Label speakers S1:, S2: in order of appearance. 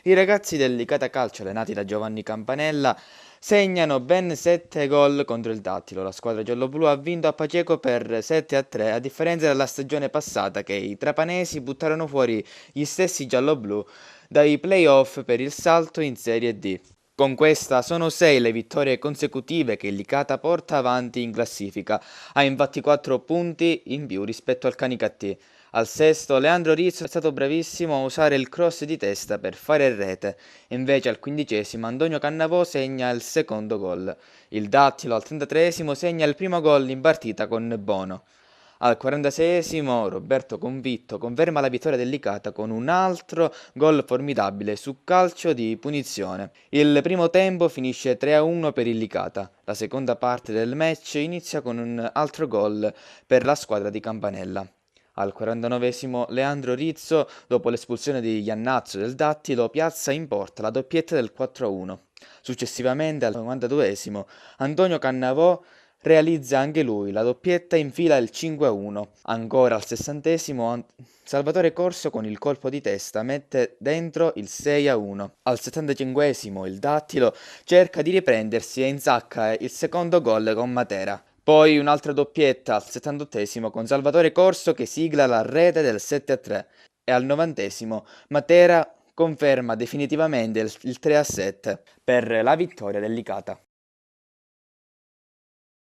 S1: I ragazzi del Licata Calcio, allenati da Giovanni Campanella, segnano ben 7 gol contro il Dattilo. La squadra gialloblu ha vinto a Paceco per 7-3, a differenza della stagione passata che i trapanesi buttarono fuori gli stessi gialloblu dai playoff per il salto in Serie D. Con questa sono 6 le vittorie consecutive che il Licata porta avanti in classifica. Ha infatti 4 punti in più rispetto al Canicattì. Al sesto Leandro Rizzo è stato bravissimo a usare il cross di testa per fare rete, invece al quindicesimo Antonio Cannavò segna il secondo gol. Il Dattilo al 33esimo segna il primo gol in partita con Bono. Al 46esimo Roberto Convitto conferma la vittoria del Licata con un altro gol formidabile su calcio di punizione. Il primo tempo finisce 3-1 per il Licata. La seconda parte del match inizia con un altro gol per la squadra di Campanella. Al 49esimo Leandro Rizzo, dopo l'espulsione di Iannazzo del Dattilo, piazza in porta la doppietta del 4-1. Successivamente, al 92esimo, Antonio Cannavò realizza anche lui la doppietta e infila il 5-1. Ancora al 60esimo, Salvatore Corso con il colpo di testa mette dentro il 6-1. Al 75esimo il Dattilo cerca di riprendersi e insacca il secondo gol con Matera. Poi un'altra doppietta al 78esimo con Salvatore Corso che sigla la rete del 7-3 e al 90esimo Matera conferma definitivamente il 3-7 per la vittoria del Licata.